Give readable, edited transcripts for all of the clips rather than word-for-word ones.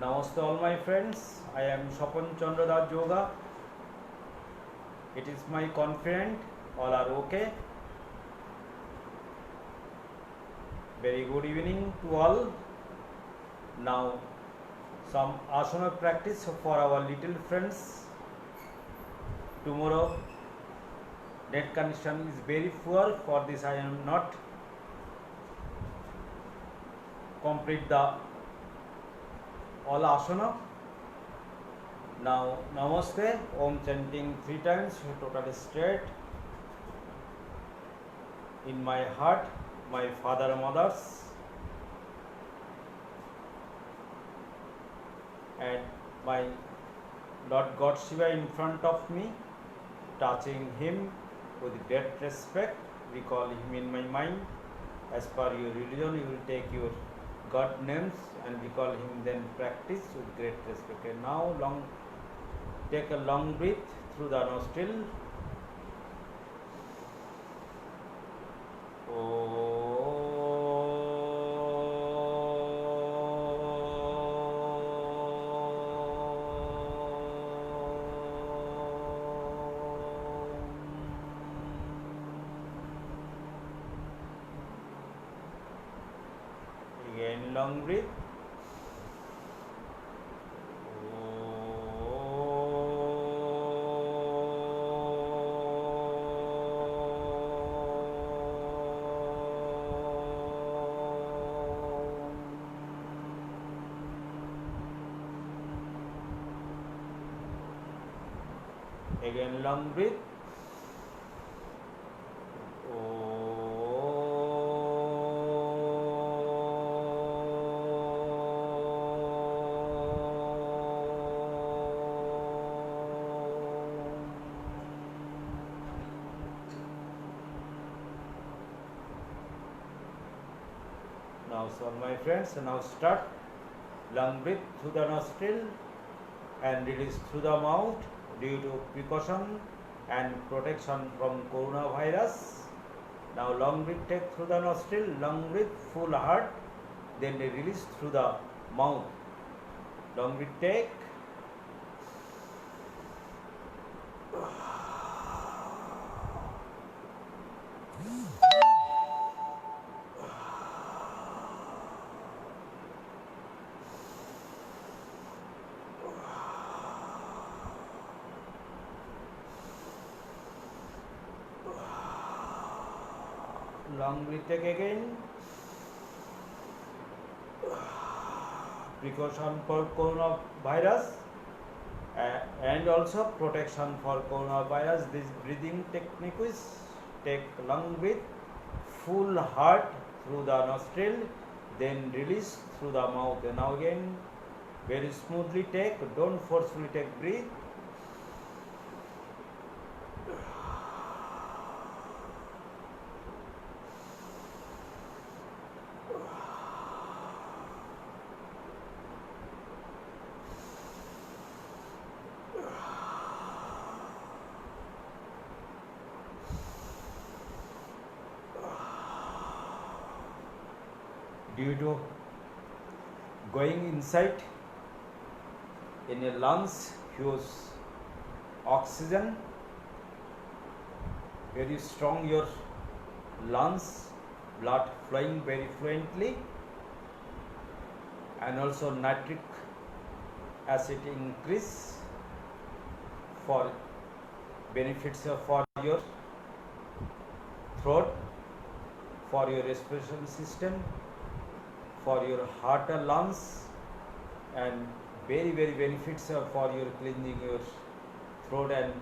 Namaste all my friends. I am Swapan Chandra Das Yoga. It is my confident all are okay. Very good evening to all. Now some asana practice for our little friends. Tomorrow net connection is very poor, for this I am not complete the all asana. Now namaste, om chanting 3 times, totally straight in my heart, my father mothers, and my Lord God Shiva in front of me, touching him with great respect, recall him in my mind. As per your religion, you will take your God names and recall him, then practice with great respect. And now take a long breath through the nostril. Again long breath. Again long breath. Now, so my friends, now start long breath through the nostril and release through the mouth due to precaution and protection from coronavirus. Now long breath take through the nostril, long breath full heart, then release through the mouth. Long breath take. Long breath take again. Precaution for coronavirus and also protection for coronavirus. This breathing technique is take long breath, full heart through the nostril, then release through the mouth. And now again, very smoothly take, don't forcefully take breathe. Due to going inside in your lungs, huge oxygen, very strong your lungs, blood flowing very fluently, and also nitric acid increase for benefits for your throat, for your respiration system, for your heart and lungs, and very benefits for your cleansing your throat and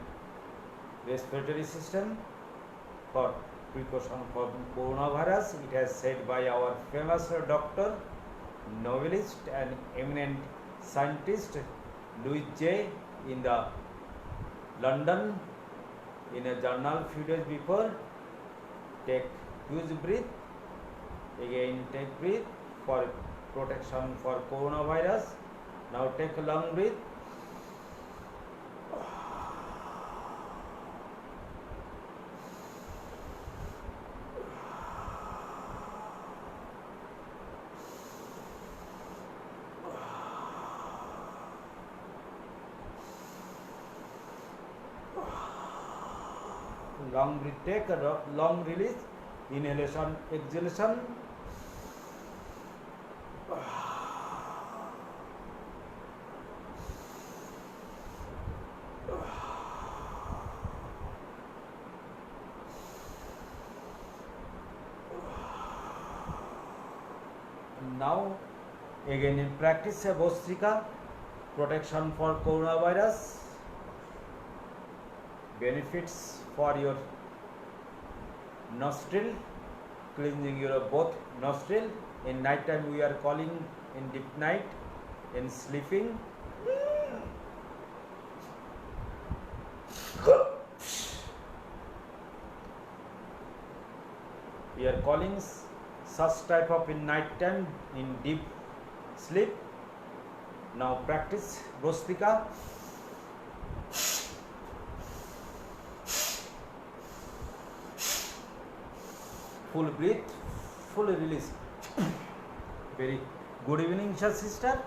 respiratory system, for precaution for coronavirus. It has said by our famous doctor, novelist and eminent scientist Louis J in the London, in a journal few days before. Take huge breath, again take breath for protection for coronavirus. Now take a long breath. long breath, take a long release, inhalation, exhalation. Now again in practice a Bhastrika, protection for coronavirus, benefits for your nostril, cleansing your both nostril. In night time we are calling in deep night, in sleeping. We are calling such type of in night time in deep sleep. Now practice Bhastrika. Full breath, full release. Very good evening, sister.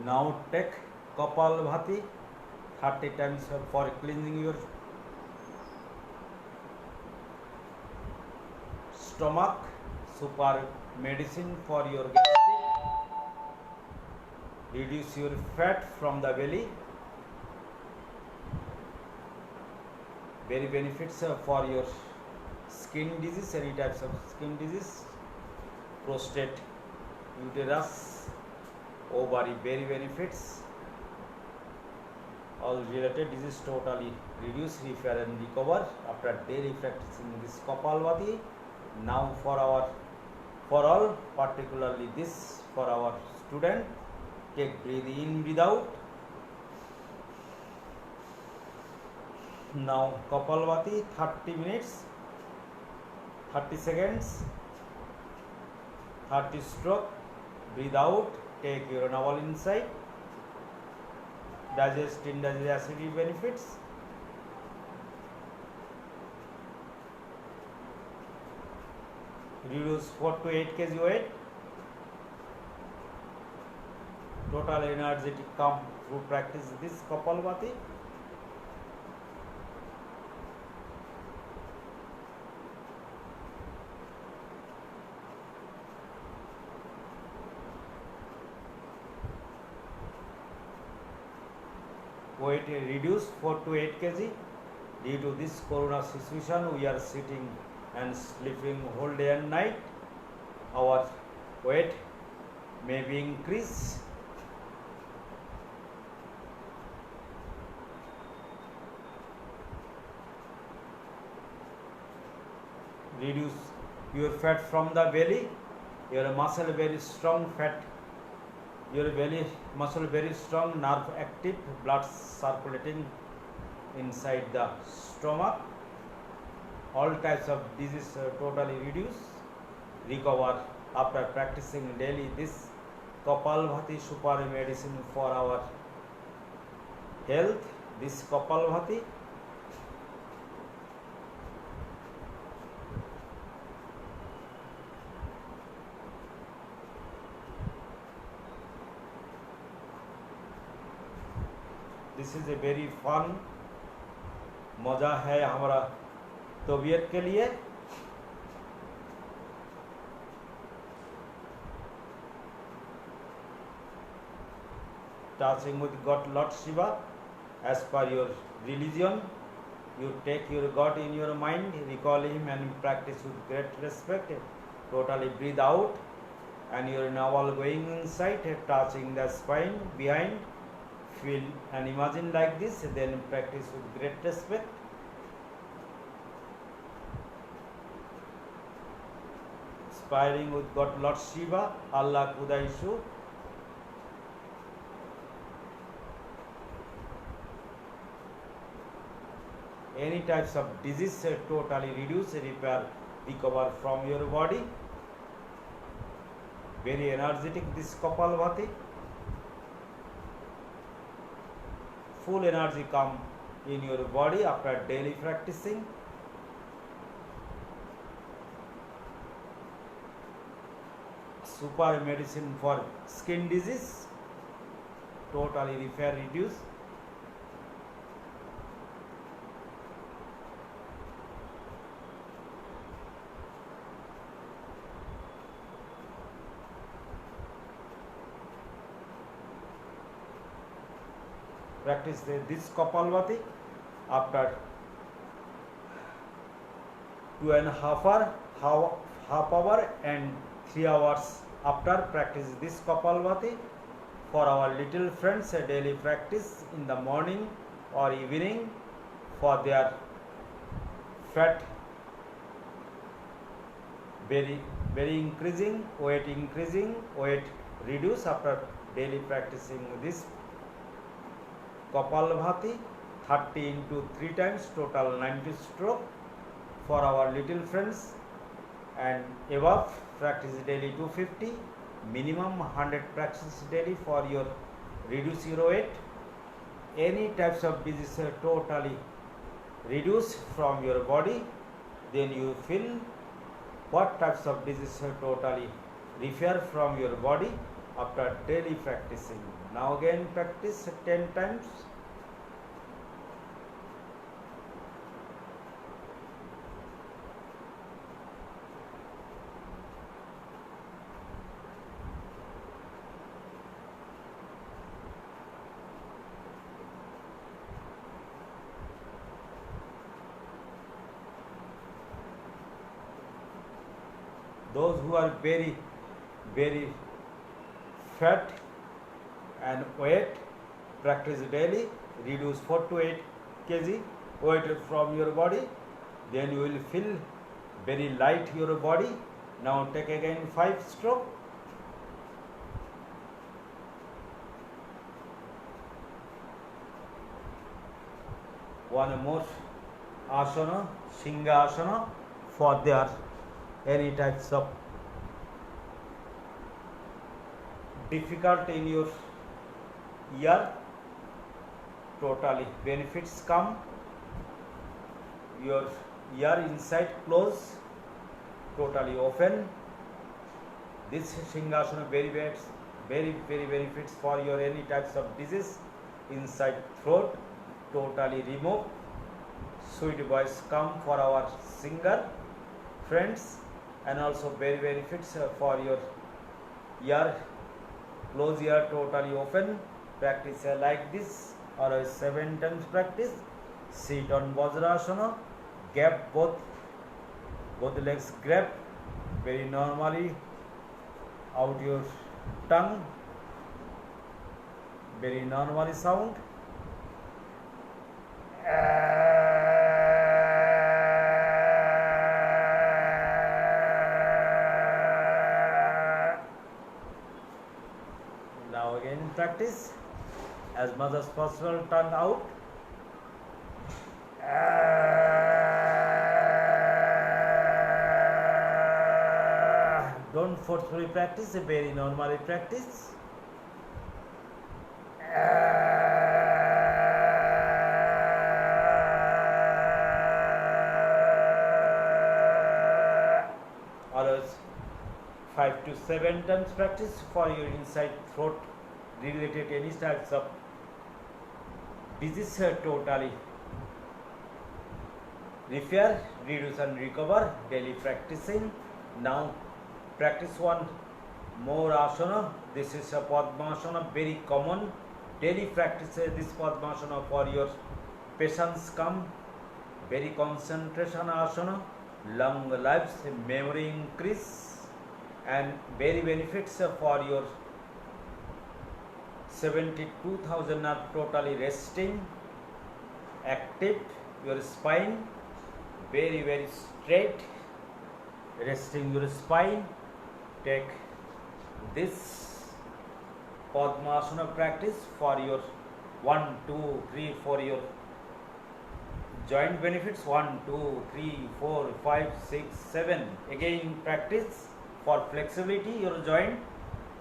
Now take Kapalbhati 30 times for cleansing your stomach, super medicine for your gastric, reduce your fat from the belly, very benefits for your skin disease, any types of skin disease, prostate, uterus, ovary, very benefits, all related disease totally reduce, repair and recover after daily practicing this Kapalbhati. Now for all, particularly this for our student, take breathe in, breathe out. Now Kapalbhati 30 minutes, 30 seconds, 30 stroke, breathe out. Take your navel inside, digest, indigest acidity benefits. Reduce 4 to 8 kg weight. Total energetic come through practice this Kapalbhati. Weight reduced 4 to 8 kg. Due to this corona situation, we are sitting and sleeping whole day and night. Our weight may be increased. Reduce your fat from the belly. Your muscle very strong, fat. Your belly muscle very strong, nerve active, blood circulating inside the stomach. All types of disease totally reduce, recover after practicing daily this Kapalbhati, super medicine for our health. This Kapalbhati. This is a very fun, मज़ा है हमारा तबीयत के लिए। Touching with God Lord Shiva as per your religion, you take your God in your mind, recall him and practice with great respect. Totally breathe out and your navel going inside, touching the spine behind. Feel and imagine like this, then practice with great respect. Inspiring with God Lord Shiva, Allah Kudaishu. any types of disease, totally reduce, repair, recover from your body. Very energetic this Kapalbhati. Full energy come in your body after daily practicing. Super medicine for skin disease, totally repair, reduce. Practice this Kapalbhati after 2.5 hour and 3 hours after practice this Kapalbhati. For our little friends, a daily practice in the morning or evening for their fat very increasing, weight reduce after daily practicing this Kapalbhati. 30 into 3 times, total 90 stroke for our little friends, and above practice daily 250, minimum 100 practice daily for your reduce your weight. Any types of disease totally reduce from your body, then you feel what types of disease totally repair from your body after daily practicing. Now again practice 10 times. Those who are very fat and weight, practice daily, reduce 4 to 8 kg weight from your body, then you will feel very light your body. Now take again 5 stroke. One more asana, Singha for their any types of difficult in your ear, totally benefits come. Your ear inside close, totally open. This Singha very benefits for your any types of disease inside throat, totally remove. Sweet voice come for our singer friends, and also very benefits for your ear, close ear, totally open. Practice like this or 7 times practice. Sit on Vajrasana, gap both legs, grab very normally out your tongue, very normally sound. Now again practice as much as possible, tongue out. Don't forcefully practice, very normally practice. Always 5 to 7 times practice for your inside throat related any types of disease, totally repair, reduce and recover, daily practicing. Now practice one more asana. This is a Padmasana, very common. Daily practice this Padmasana for your patience come. Very concentration asana, long lives, memory increase, and very benefits for your 72,000 nerve totally resting, active, your spine very straight, resting your spine. Take this Padmasana practice for your 1, 2, 3, 4 your joint benefits 1 2 3 4 5 6 7. Again practice for flexibility your joint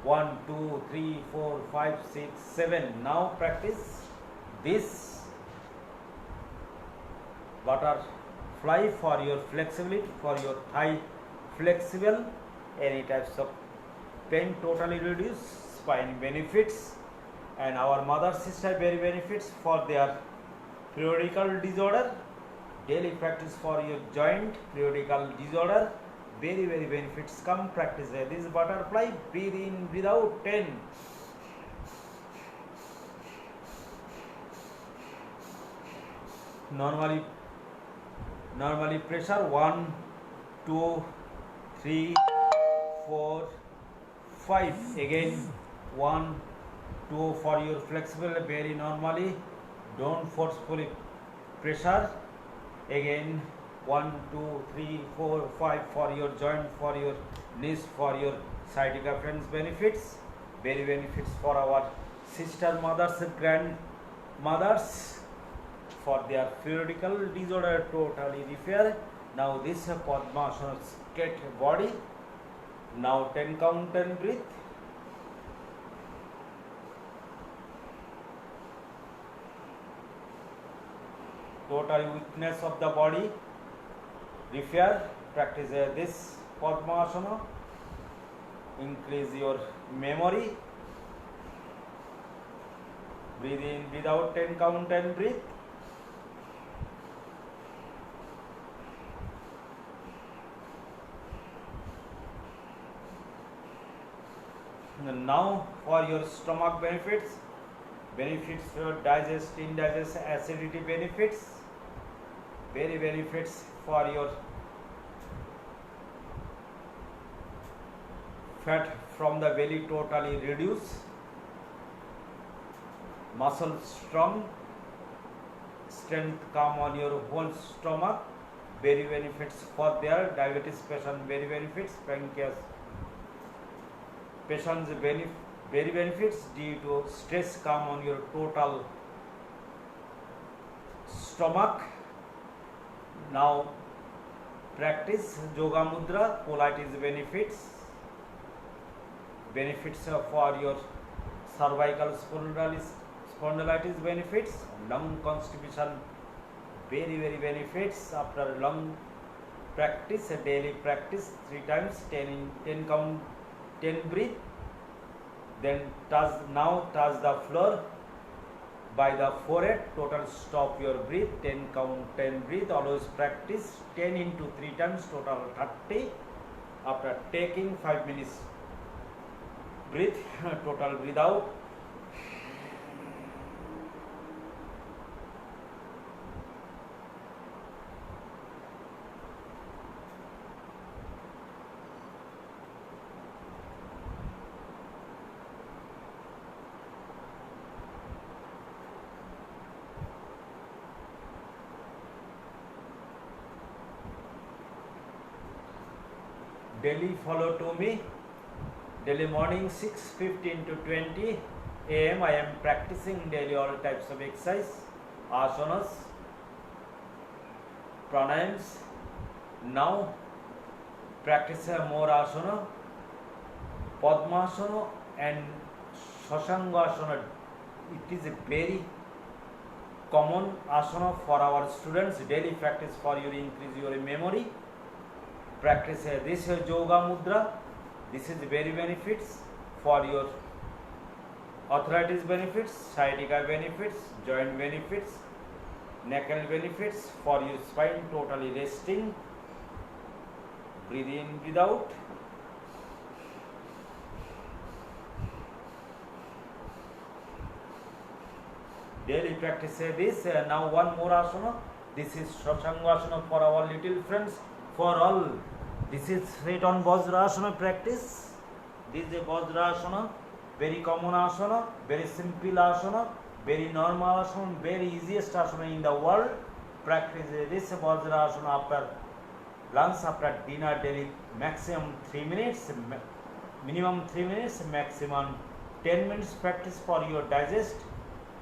1 2 3 4 5 6 7. Now practice this butterfly for your flexibility, for your thigh flexible, any types of pain totally reduce, spine benefits, and our mother sister very benefits for their periodical disorder. Daily practice for your joint periodical disorder, very benefits come. Practice this butterfly. Breathe in, breathe out. 10. Normally pressure 1 2 3 4 5. Again 1 2 for your flexible, very normally, don't forcefully pressure. Again 1 2 3 4 5 for your joint, for your knees, for your sciatica benefits, very benefits for our sister mothers, grandmothers, for their periodical disorder, totally repair. Now this Padmasana straight body. Now 10 count and breathe. Total weakness of the body repair. Practice this Padmasana. Increase your memory. Breathe in, breathe out, 10 count and breathe. And now for your stomach benefits for digest, indigest, acidity benefits, very benefits for your fat from the belly totally reduce, muscle strong, strength come on your whole stomach, very benefits for their diabetes patient, very benefits, pancreas patients, very benefits due to stress come on your total stomach. Now practice yoga mudra, Pilates benefits for your cervical spondylitis benefits, lung constipation, very benefits after lung practice, daily practice 3 times, 10 count, 10 breathe. Then touch the floor by the forehead, total stop your breathe, 10 count, 10 breathe. Always practice 10 into 3 times, total 30. After taking 5 minutes breathe, total breathe out. Daily follow to me. Daily morning 6:15 to 20 AM I am practicing daily all types of exercise, asanas, pranayams. Now practice more asana, Padmasana and Shashangasana. It is a very common asana for our students. Daily practice for you increase your memory. Practice this yoga mudra. This is very benefits for your arthritis benefits, sciatica benefits, joint benefits, neck benefits, for your spine totally resting. Breathe in, breathe out. Daily practice this. Now one more asana. This is Shashangasana for our little friends. For all, this is straight on Vajrasana practice. This is a Vajrasana, very common asana, very simple asana, very normal asana, very easiest asana in the world. Practice this Vajrasana after lunch, after dinner daily, maximum 3 minutes, minimum 3 minutes, maximum 10 minutes practice for your digest,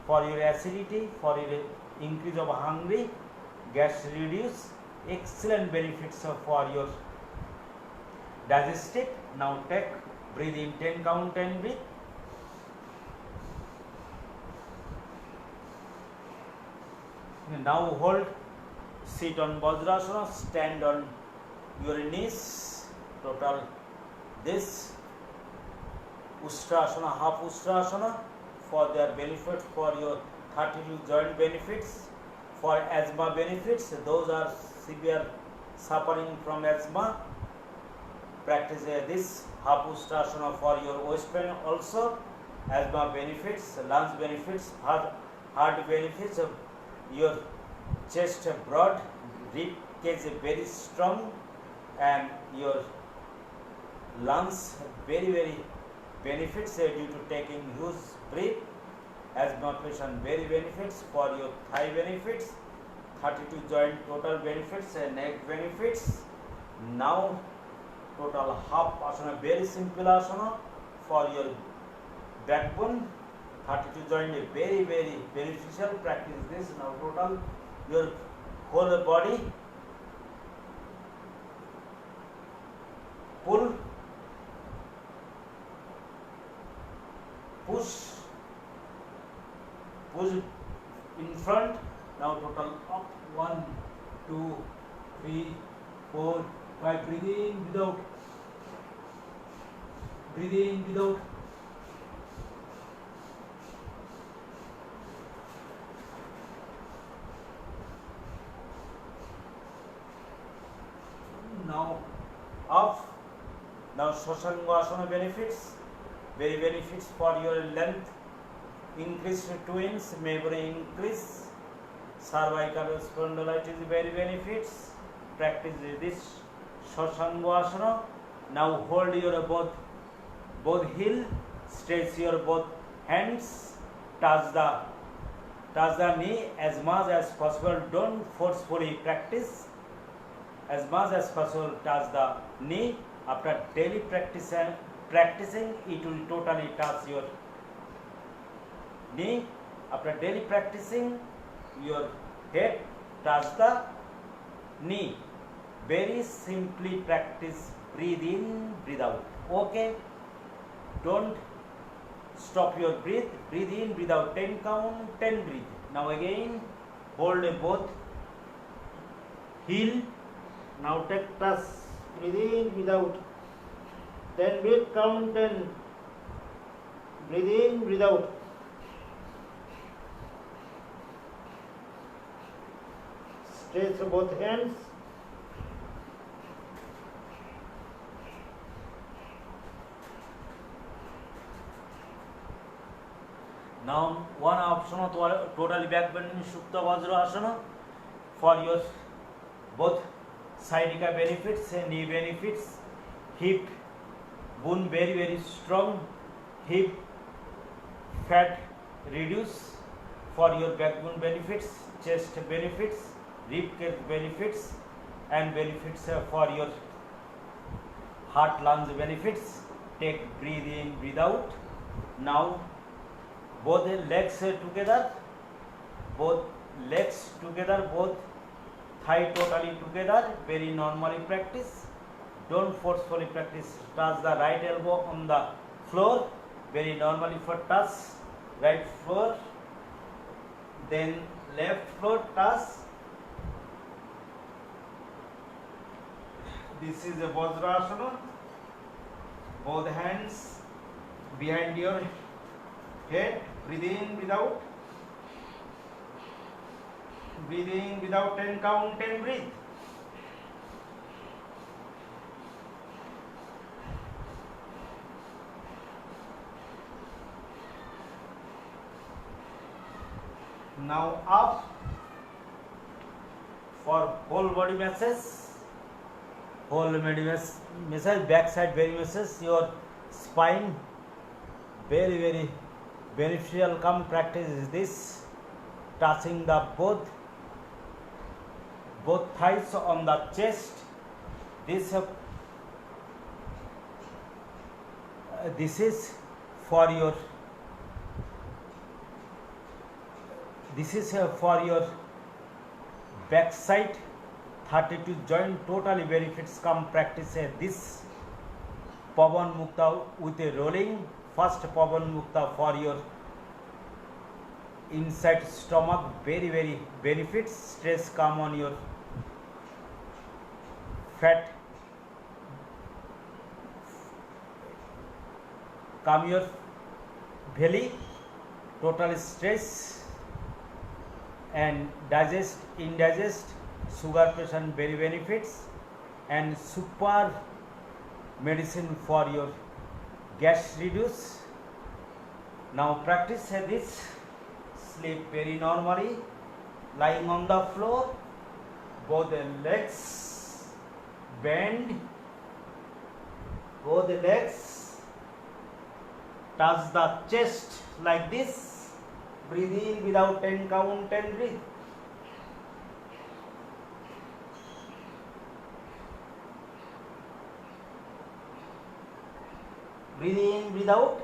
for your acidity, for your increase of hungry. gas reduce, excellent benefits for your digestive. Now take, breathe in 10 count, 10 breathe. Now hold, sit on Vajrasana, stand on your knees, total this Ustrasana, half Ustrasana for their benefit, for your 32 joint benefits, for asthma benefits. Those are severe suffering from asthma, practice this half Ustrasana for your waist pain also, asthma benefits, lungs benefits, heart benefits, your chest broad, rib cage very strong, and your lungs very benefits due to taking huge breath. Asthma patient very benefits, for your thigh benefits, 32 joint total benefits and neck benefits. Now total half asana, very simple asana for your backbone, 32 joint very beneficial. Practice this. Now total your whole body, pull, push in front. Now total up, 1 2 3 4 5. Breathe in without, breathe in without. Now up. Now Shashangasana benefits, very benefits for your length, increase to 2 inch, memory increase, cervical spondylitis very benefits. Practice this Shashangasana. Now hold your both heel, stretch your both hands, touch the knee as much as possible. Don't forcefully practice. As much as possible, touch the knee. After daily practicing, it will totally touch your knee. After daily practicing, your head touch the knee. Very simply practice. Breathe in, breathe out. Okay? Don't stop your breath. Breathe in, breathe out. 10 count, 10 breathe. Now again, hold both heel. Now take touch. Breathe in, breathe out. 10 breathe, count 10. Breathe in, breathe out. Stretch both hands. Now one option totally back bending Supta Vajrasana for your both sciatica benefits and knee benefits. Hip bone very strong, hip fat reduce for your backbone benefits, chest benefits, rib cage benefits, and benefits for your heart lungs benefits. Take, breathe in, breathe out. Now both legs together, both thigh totally together, very normally practice. Don't forcefully practice. Touch the right elbow on the floor, very normally for touch right floor, then left floor touch. This is a Vajrasana. Both hands behind your head. Breathe in, breathe out. Breathe in without 10 count, 10 breathe. Now up for whole body massage. Whole body massage, back side very massage, your spine very beneficial. Come practice is this, touching the both thighs on the chest. This is for your backside 32 joint totally benefits come practice this Pawan Mukta with a rolling. First Pawan Mukta for your inside stomach, very benefits. Stress come on your fat, come your belly, total stress and digest, indigest, sugar patient very benefits, and super medicine for your gas reduce. Now practice this. Sleep very normally, lying on the floor, both the legs bend, both the legs touch the chest like this. Breathe in without 10 count and breathe. Breathe in, breathe out.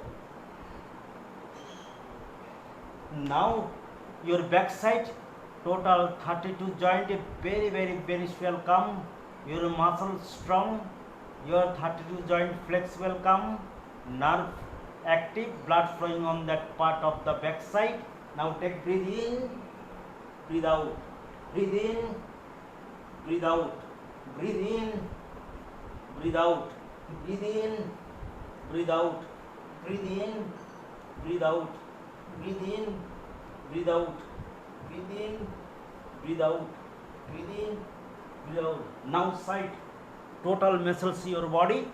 Now your backside total 32 joint very beneficial come. Your muscle strong, your 32 joint flexible come, nerve active, blood flowing on that part of the backside. Now take breathe in, breathe out, breathe in, breathe out, breathe in, breathe out, breathe in, breathe out, breathe in, breathe out, breathe in, breathe out, breathe in, breathe out, breathe in, breathe out. Now side total muscles your body.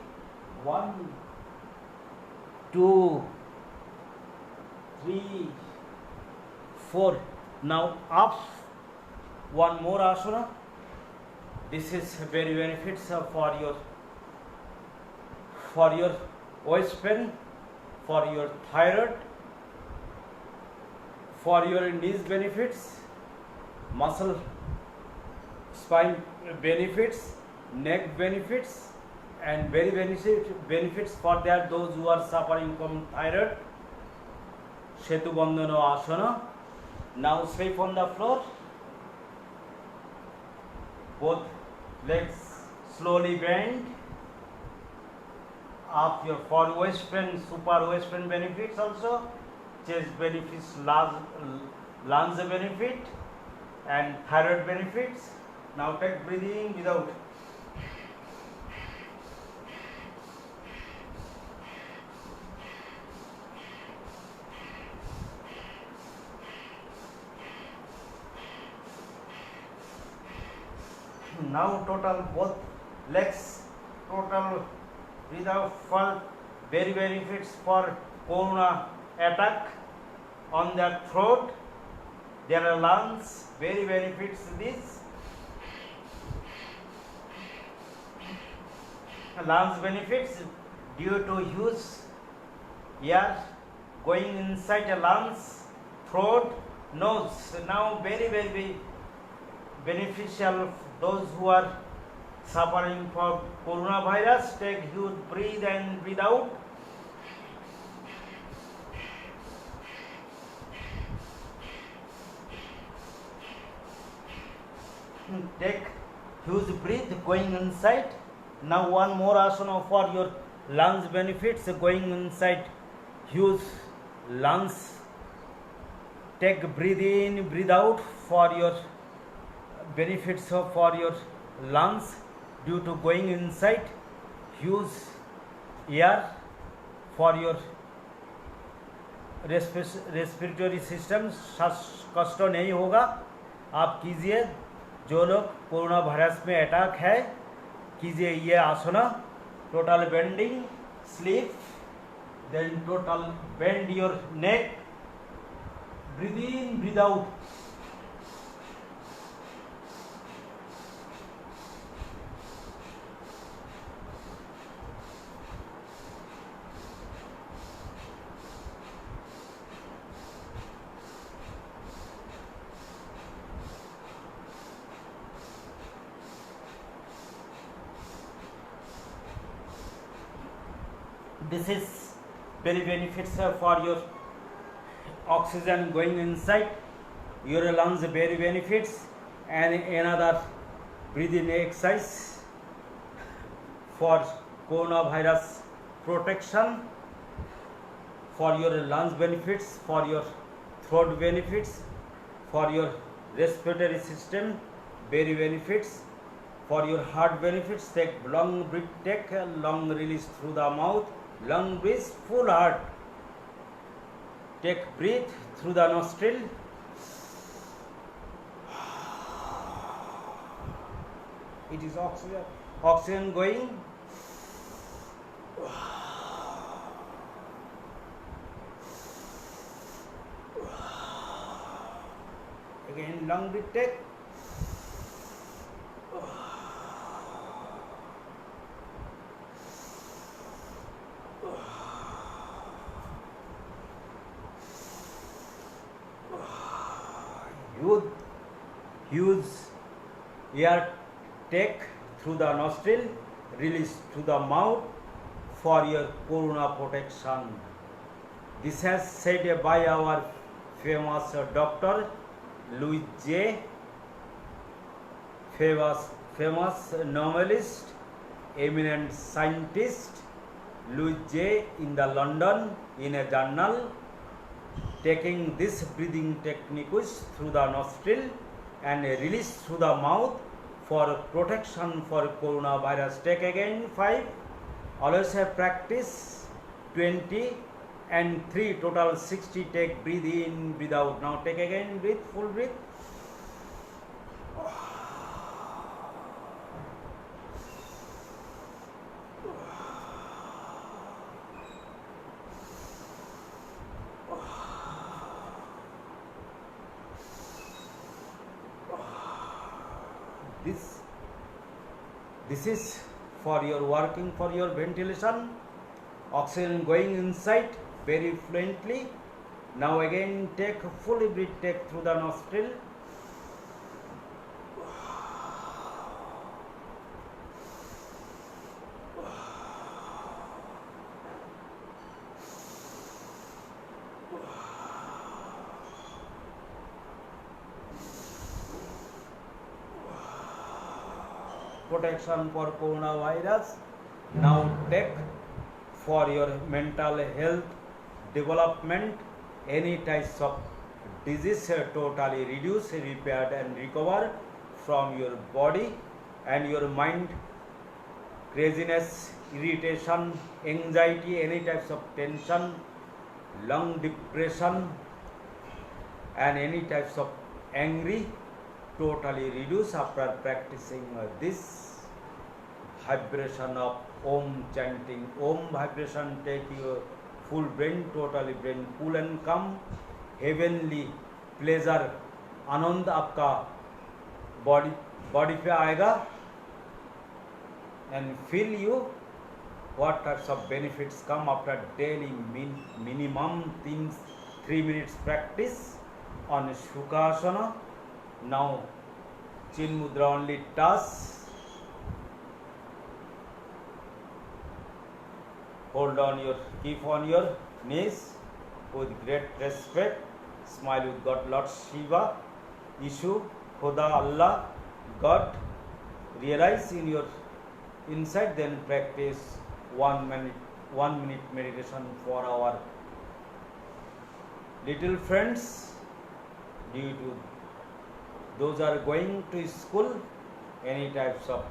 1, 2, 3, 4. Now up. One more asana. This is very benefits for your waist pain, for your thyroid, for your knees benefits, muscle spine benefits, neck benefits, and very benefits for that those who are suffering from thyroid. Setu Bandhana asana. Now sleep on the floor. Both legs slowly bend. Up your for waist pain, super waist pain benefits also. Chest benefits, lungs benefit, and thyroid benefits. Now take breathing without. Now total both legs total breathe out for very benefits for corona attack on their throat. There are lungs, very benefits this. Lungs benefits due to huge air going inside the lungs, throat, nose. Now very beneficial those who are suffering from coronavirus. Take huge breathe and breathe out. Take huge breath going inside. Now one more asana for your lungs benefits going inside huge lungs. Take breathe in, breathe out for your benefits for your lungs due to going inside huge air for your respiratory system कष्ट नहीं होगा. आप कीजिए. जो लोग corona virus में attack है कीजिए ये asana. Total bending, sleep, then total bend your neck, breathe in, breathe out. This is very benefits for your oxygen going inside your lungs. Very benefits. and another breathing exercise for coronavirus protection, for your lungs benefits, for your throat benefits, for your respiratory system very benefits, for your heart benefits. Take long breath, take a long release through the mouth, long breath, full heart. Take breath through the nostril. It is oxygen going. Again, long breath, take. Use air take through the nostril, release through the mouth for your corona protection. This has said by our famous doctor Louis J. famous novelist, eminent scientist Louis J. in the London in a journal. Taking this breathing technique through the nostril and release through the mouth for protection for coronavirus. Take again 5. Always have practice 20 and 3, total 60. Take, breathe in, breathe out. Now take again, breathe, full breath. This is for your working, for your ventilation. Oxygen going inside very fluently. Now again take fully breathe, take through the nostril. Protection for coronavirus. Now take for your mental health development, any types of disease totally reduce, repaired and recover from your body and your mind. Craziness, irritation, anxiety, any types of tension, lung depression and any types of angry totally reduce after practicing this vibration of Om chanting. Om vibration take your full brain, totally brain cool and calm. Heavenly pleasure, आनंद आपका body पे आएगा and feel you what types of benefits come after daily minimum 3 minutes practice on Sukhasana. Now chin mudra only touch. Hold on your, keep on your knees with great respect. Smile with God, Lord Shiva, Ishu, Khuda, Allah, God. Realize in your inside, then practice 1 minute meditation for our little friends. Due to those are going to school, any types of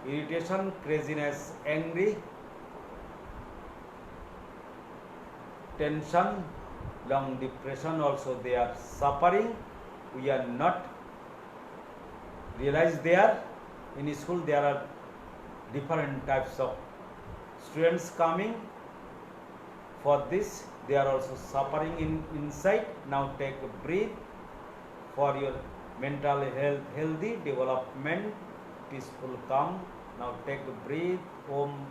irritation, craziness, angry, tension, lung depression also they are suffering. We are not realize there in school there are different types of students coming for this, they are also suffering inside. Now take a breath for your mental health, healthy development, peaceful, calm. Now take a breath, Om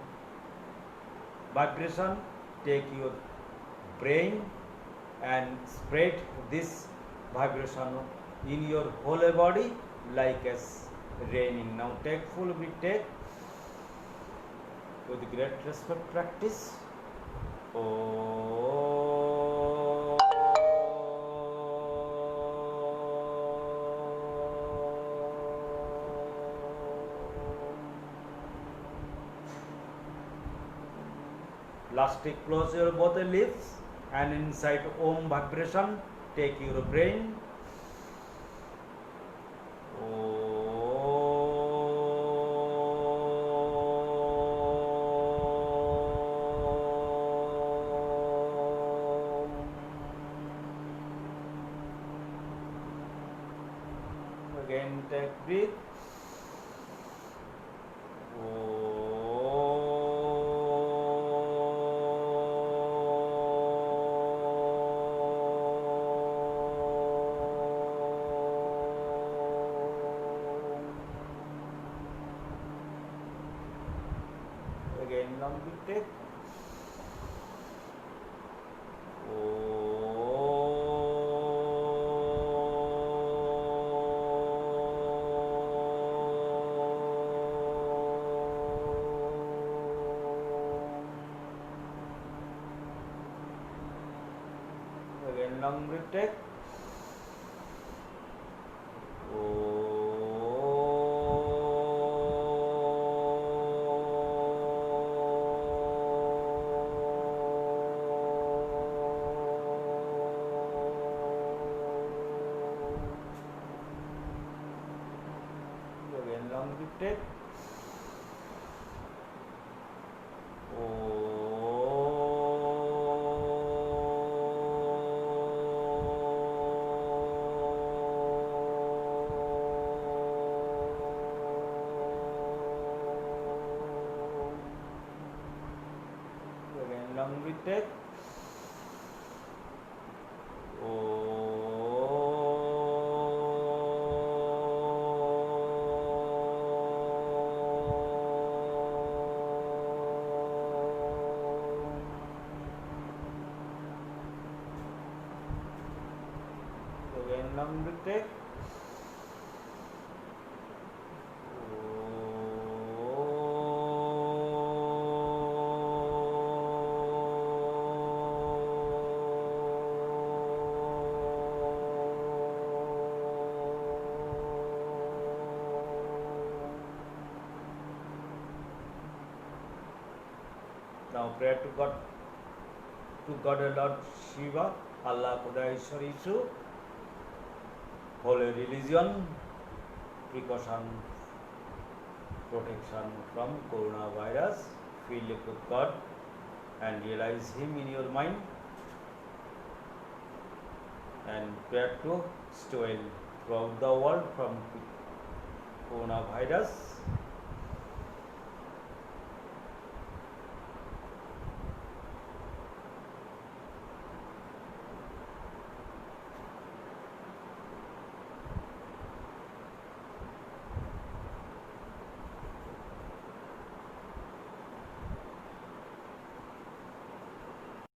vibration, take your brain and spread this vibration in your whole body like as raining. Now take full breath, take with great respect practice. Oh. Lastly, close your both the lips and inside Om vibration, take your brain. Again, take breath. Again, long take. Again, long take. Again, long take. Again, long retake. Again, long retake. Now pray to God Lord Shiva, Allah, Buddha, Ishwar, Ishu, Holy Religion, precaution, protection from coronavirus. Feel with God and realize Him in your mind and pray to stay well throughout the world from coronavirus.